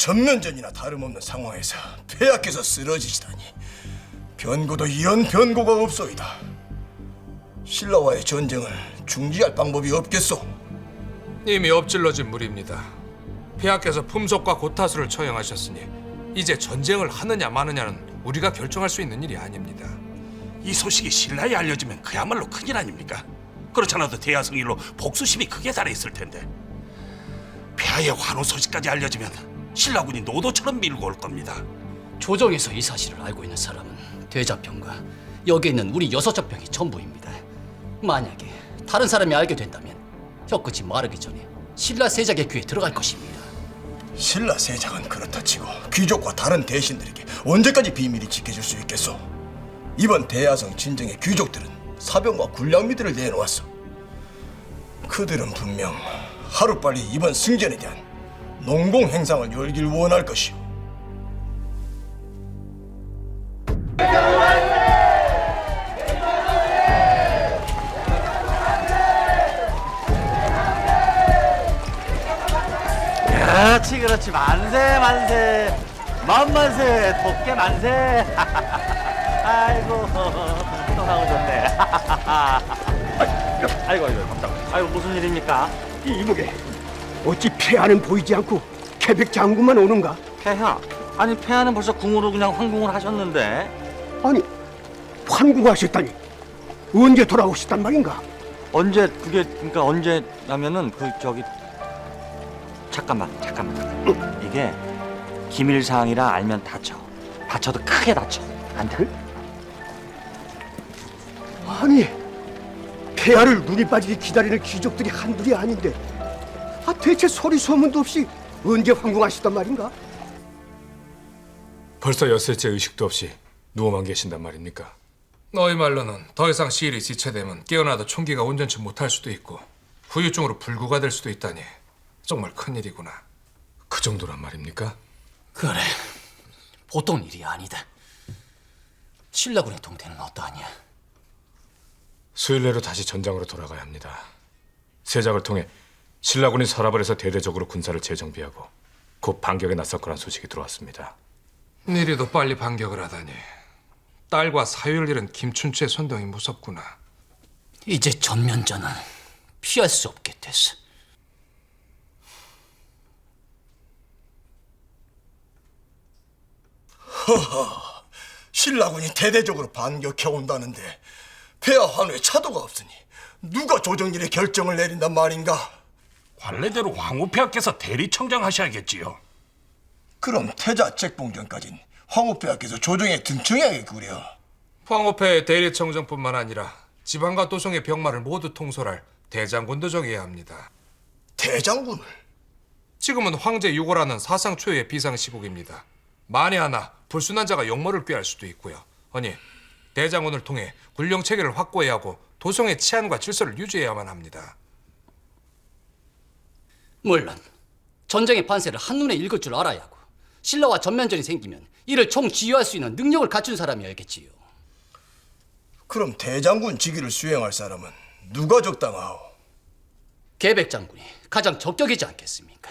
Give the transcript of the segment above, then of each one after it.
전면전이나 다름없는 상황에서 폐하께서 쓰러지시다니 변고도 이런 변고가 없소이다. 신라와의 전쟁을 중지할 방법이 없겠소? 이미 엎질러진 물입니다. 폐하께서 품속과 고타수를 처형하셨으니 이제 전쟁을 하느냐 마느냐는 우리가 결정할 수 있는 일이 아닙니다. 이 소식이 신라에 알려지면 그야말로 큰일 아닙니까? 그렇잖아도 대야성일로 복수심이 크게 달해있을 텐데 폐하의 환호 소식까지 알려지면 신라군이 노도처럼 밀고 올 겁니다. 조정에서 이 사실을 알고 있는 사람은 대자병과 여기 있는 우리 6자병이 전부입니다. 만약에 다른 사람이 알게 된다면 혀끝이 마르기 전에 신라 세작의 귀에 들어갈 것입니다. 신라 세작은 그렇다 치고 귀족과 다른 대신들에게 언제까지 비밀이 지켜질 수 있겠소? 이번 대야성 진정의 귀족들은 사병과 군량미들을 내놓았어. 그들은 분명 하루빨리 이번 승전에 대한 농공 행상을 열길 원할 것이오. 그렇지 그렇지 만세 만세 만만세 덕계 만세 아이고 또 나고 좋네 아이고 깜짝 아이고 무슨 일입니까? 이 이목에 어찌 폐하는 보이지 않고 계백 장군만 오는가? 폐하 아니 폐하는 벌써 궁으로 그냥 황궁을 하셨는데 아니 환궁하셨다니 언제 돌아오셨단 말인가? 언제 그게 그러니까 언제라면은 그 저기 잠깐만 이게 기밀사항이라 알면 다쳐도 크게 다쳐 안 돼? 아니 폐하를 눈이 빠지게 기다리는 귀족들이 한둘이 아닌데 대체 소리 소문도 없이 언제 황궁하셨단 말인가? 벌써 엿새째 의식도 없이 누워만 계신단 말입니까? 너희 말로는 더 이상 시일이 지체되면 깨어나도 총기가 온전치 못할 수도 있고 후유증으로 불구가 될 수도 있다니 정말 큰일이구나. 그 정도란 말입니까? 그래, 보통 일이 아니다. 신라군의 동태는 어떠하냐? 수일 내로 다시 전장으로 돌아가야 합니다. 세작을 통해 신라군이 서랍을 해서 대대적으로 군사를 재정비하고 곧 반격에 나설 거란 소식이 들어왔습니다. 이리도 빨리 반격을 하다니. 딸과 사위를 잃은 김춘추의 선동이 무섭구나. 이제 전면전은 피할 수 없게 됐어. 허허, 신라군이 대대적으로 반격해 온다는데 폐하 환호에 차도가 없으니 누가 조정일의 결정을 내린단 말인가? 관례대로 황후폐하께서 대리청장 하셔야겠지요. 그럼 태자 책봉전까진 황후폐하께서 조정에 등청해야겠구려. 황후폐의 대리청정뿐만 아니라 지방과 도성의 병마를 모두 통솔할 대장군도 정해야 합니다. 대장군을? 지금은 황제 유고라는 사상 초유의 비상시국입니다. 만에 하나 불순한 자가 역모를 꾀할 수도 있고요. 아니, 대장군을 통해 군령 체계를 확고해야 하고 도성의 치안과 질서를 유지해야만 합니다. 물론 전쟁의 판세를 한눈에 읽을 줄 알아야 하고 신라와 전면전이 생기면 이를 총지휘할 수 있는 능력을 갖춘 사람이어야겠지요. 그럼 대장군 직위를 수행할 사람은 누가 적당하오? 계백 장군이 가장 적격이지 않겠습니까?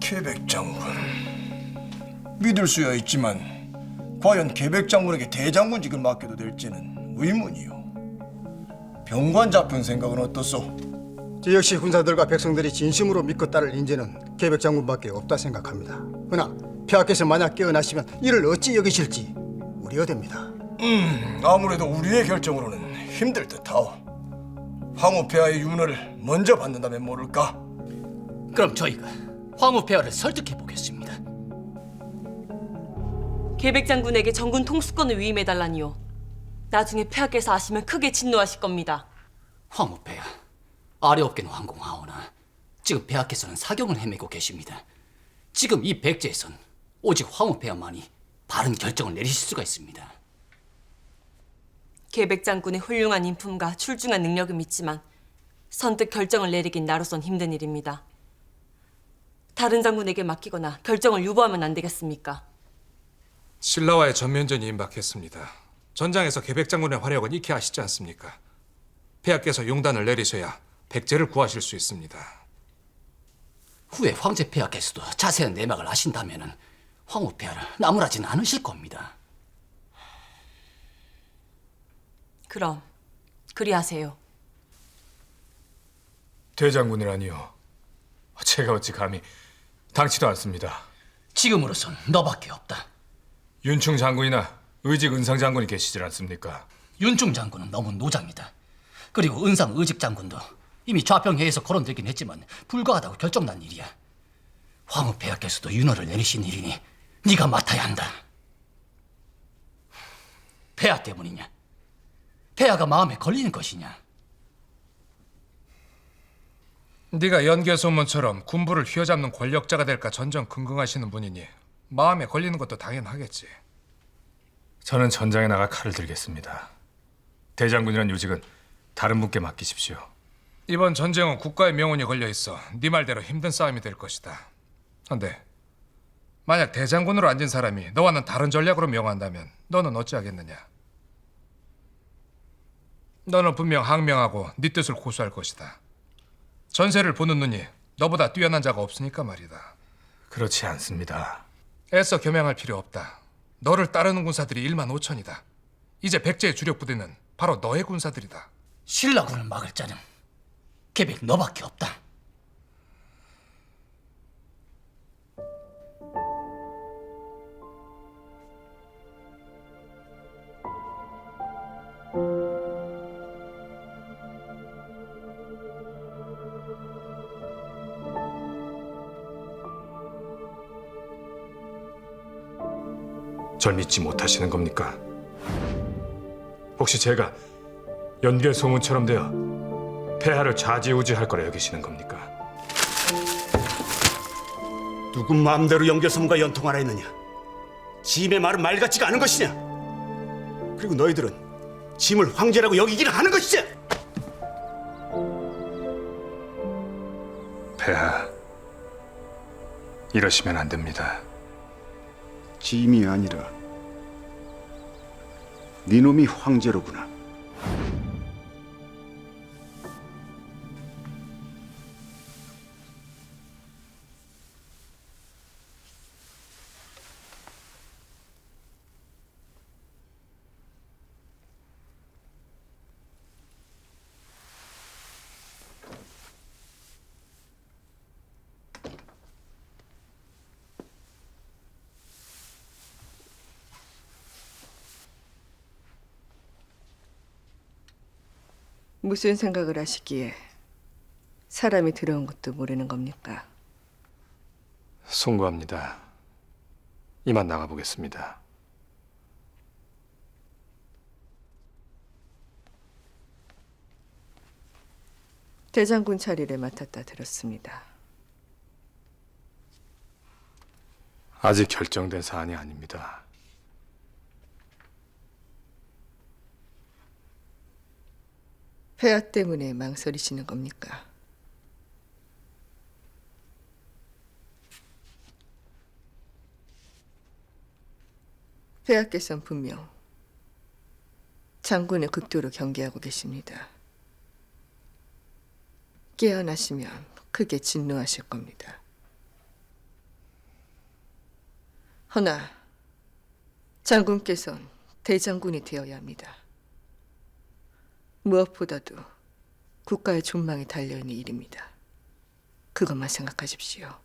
계백 장군 믿을 수야 있지만 과연 계백 장군에게 대장군직을 맡겨도 될지는 의문이요. 병관 잡힌 생각은 어떻소? 저 역시 군사들과 백성들이 진심으로 믿고 따를 인재는 계백 장군밖에 없다 생각합니다. 그러나 폐하께서 만약 깨어나시면 이를 어찌 여기실지 우려됩니다. 아무래도 우리의 결정으로는 힘들 듯하오. 황후폐하의 윤허를 먼저 받는다면 모를까? 그럼 저희가 황후폐하를 설득해 보겠습니다. 계백 장군에게 전군 통수권을 위임해달라니요. 나중에 폐하께서 아시면 크게 진노하실 겁니다. 황후폐하, 아래 없게는 황공하오나 지금 폐하께서는 사경을 헤매고 계십니다. 지금 이 백제에선 오직 황후폐하만이 바른 결정을 내리실 수가 있습니다. 계백 장군의 훌륭한 인품과 출중한 능력은 믿지만 선뜻 결정을 내리긴 나로선 힘든 일입니다. 다른 장군에게 맡기거나 결정을 유보하면 안 되겠습니까? 신라와의 전면전이 임박했습니다. 전장에서 계백 장군의 활약은 익히 아시지 않습니까? 폐하께서 용단을 내리셔야 백제를 구하실 수 있습니다. 후에 황제 폐하께서도 자세한 내막을 아신다면은 황후 폐하를 나무라지는 않으실 겁니다. 그럼 그리하세요. 대장군이라니요. 제가 어찌 감히 당치도 않습니다. 지금으로선 너밖에 없다. 윤충 장군이나 의직 은상 장군이 계시질 않습니까? 윤중 장군은 너무 노장이다. 그리고 은상 의직 장군도 이미 좌평회에서 거론되긴 했지만 불가하다고 결정난 일이야. 황후 폐하께서도 윤허를 내리신 일이니 네가 맡아야 한다. 폐하 때문이냐? 폐하가 마음에 걸리는 것이냐? 네가 연개소문처럼 군부를 휘어잡는 권력자가 될까 전전긍긍하시는 분이니 마음에 걸리는 것도 당연하겠지. 저는 전장에 나가 칼을 들겠습니다. 대장군이란 요직은 다른 분께 맡기십시오. 이번 전쟁은 국가의 명운이 걸려 있어 네 말대로 힘든 싸움이 될 것이다. 그런데 만약 대장군으로 앉은 사람이 너와는 다른 전략으로 명한다면 너는 어찌하겠느냐? 너는 분명 항명하고 네 뜻을 고수할 것이다. 전세를 보는 눈이 너보다 뛰어난 자가 없으니까 말이다. 그렇지 않습니다. 애써 겸양할 필요 없다. 너를 따르는 군사들이 1만 5천이다. 이제 백제의 주력 부대는 바로 너의 군사들이다. 신라군을 막을 자는 계백 너밖에 없다. 절 믿지 못하시는 겁니까? 혹시 제가 연결 소문처럼 되어 폐하를 좌지우지할 거라 여기시는 겁니까? 누구 마음대로 연결소문과 연통하라 했느냐? 짐의 말은 말 같지가 않은 것이냐? 그리고 너희들은 짐을 황제라고 여기기를 하는 것이냐? 폐하, 이러시면 안 됩니다. 짐이 아니라 네 놈이 황제로구나. 무슨 생각을 하시기에 사람이 들어온 것도 모르는 겁니까? 송구합니다. 이만 나가보겠습니다. 대장군 자리를 맡았다 들었습니다. 아직 결정된 사안이 아닙니다. 폐하 때문에 망설이시는 겁니까? 폐하께서는 분명 장군을 극도로 경계하고 계십니다. 깨어나시면 크게 진노하실 겁니다. 허나 장군께서는 대장군이 되어야 합니다. 무엇보다도 국가의 존망이 달려있는 일입니다. 그것만 생각하십시오.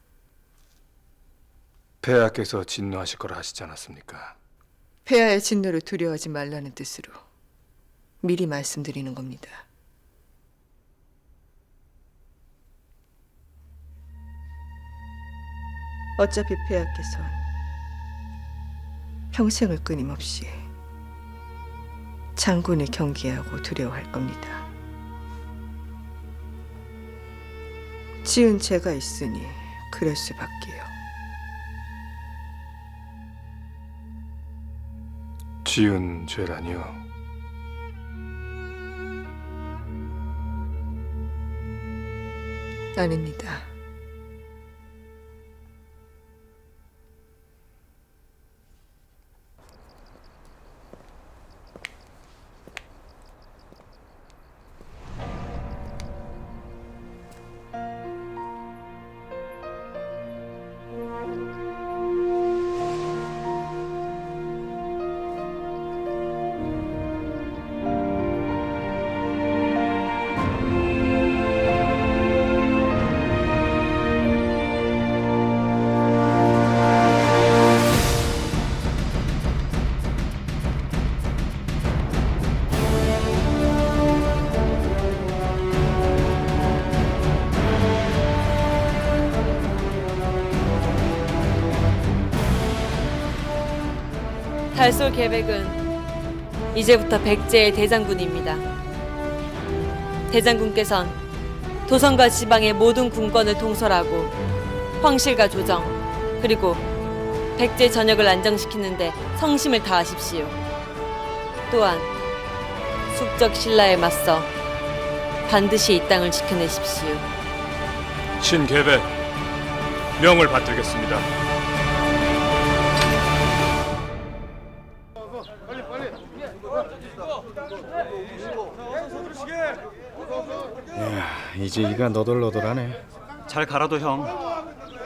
폐하께서 진노하실 거라 하시지 않았습니까? 폐하의 진노를 두려워하지 말라는 뜻으로 미리 말씀드리는 겁니다. 어차피 폐하께선 평생을 끊임없이 장군을 경계하고 두려워할 겁니다. 지은 죄가 있으니 그럴 수밖에요. 지은 죄라니요? 아닙니다. 달솔 계백은 이제부터 백제의 대장군입니다. 대장군께선 도성과 지방의 모든 군권을 통솔하고 황실과 조정 그리고 백제 전역을 안정시키는데 성심을 다하십시오. 또한 숙적 신라에 맞서 반드시 이 땅을 지켜내십시오. 신계백 명을 받들겠습니다. 이제 이가 너덜너덜하네. 잘 갈아도 형.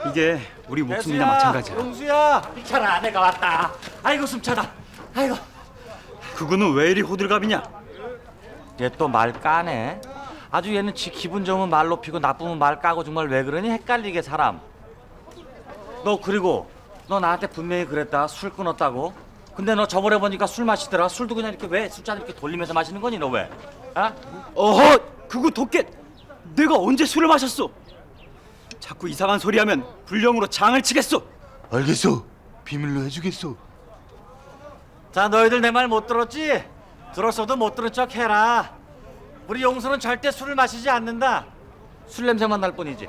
이게 우리 목숨이나 마찬가지야. 용수야. 비켜라, 내가 왔다. 아이고 숨차다. 아이고. 그거는 왜 이리 호들갑이냐? 얘 또 말 까네. 아주 얘는 지 기분 좋으면 말 높이고 나쁘면 말 까고 정말 왜 그러니 헷갈리게 사람. 너 그리고 너 나한테 분명히 그랬다. 술 끊었다고. 근데 너 저번에 보니까 술 마시더라. 술도 그냥 이렇게 왜 술잔 이렇게 돌리면서 마시는 거니 너 왜? 아? 어허, 그거 돋게. 내가 언제 술을 마셨어? 자꾸 이상한 소리 하면 불령으로 장을 치겠어. 알겠어. 비밀로 해주겠어. 자, 너희들 내 말 못 들었지? 들었어도 못 들은 척 해라. 우리 용수는 절대 술을 마시지 않는다. 술 냄새만 날 뿐이지.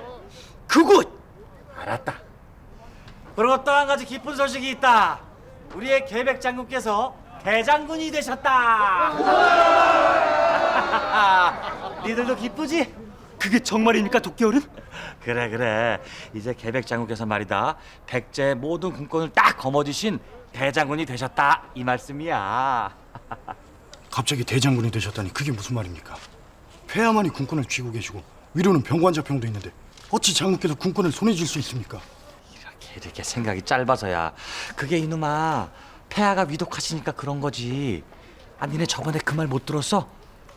그거 알았다. 그리고 또 한 가지 기쁜 소식이 있다. 우리의 계백 장군께서 대장군이 되셨다. 니들도 기쁘지? 그게 정말입니까, 도끼어른? 그래. 이제 계백 장군께서 말이다. 백제의 모든 군권을 딱 거머쥐신 대장군이 되셨다 이 말씀이야. 갑자기 대장군이 되셨다니 그게 무슨 말입니까? 폐하만이 군권을 쥐고 계시고 위로는 병관자병도 있는데 어찌 장군께서 군권을 손에 쥘 수 있습니까? 이렇게 생각이 짧아서야. 그게 이놈아 폐하가 위독하시니까 그런 거지. 아, 니네 저번에 그 말 못 들었어?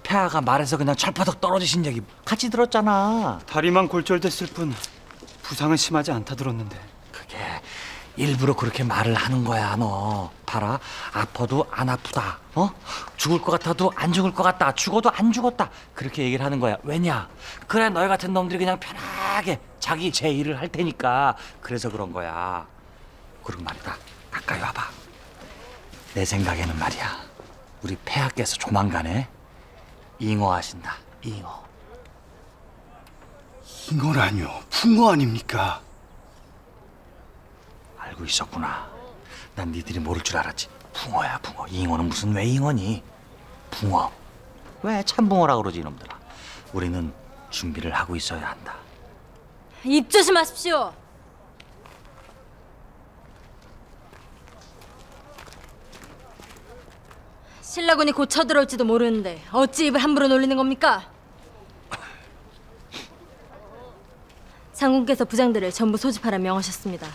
폐하가 말해서 그냥 철퍼덕 떨어지신 얘기 같이 들었잖아. 다리만 골절됐을 뿐 부상은 심하지 않다 들었는데. 그게 일부러 그렇게 말을 하는 거야. 너 봐라. 아파도 안 아프다. 죽을 것 같아도 안 죽을 것 같다. 죽어도 안 죽었다. 그렇게 얘기를 하는 거야. 왜냐? 그래 너희 같은 놈들이 그냥 편하게 자기 제 일을 할 테니까. 그래서 그런 거야. 그리고 말이다. 가까이 와봐. 내 생각에는 말이야. 우리 폐하께서 조만간에 잉어하신다. 잉어. 잉어라뇨. 붕어 아닙니까? 알고 있었구나. 난 니들이 모를 줄 알았지. 붕어야 붕어. 잉어는 무슨 왜 잉어니? 붕어. 왜 참붕어라 그러지 이놈들아. 우리는 준비를 하고 있어야 한다. 입 조심하십시오. 신라군이 곧 쳐들어올지도 모르는데 어찌 입을 함부로 놀리는 겁니까? 장군께서 부장들을 전부 소집하라 명하셨습니다.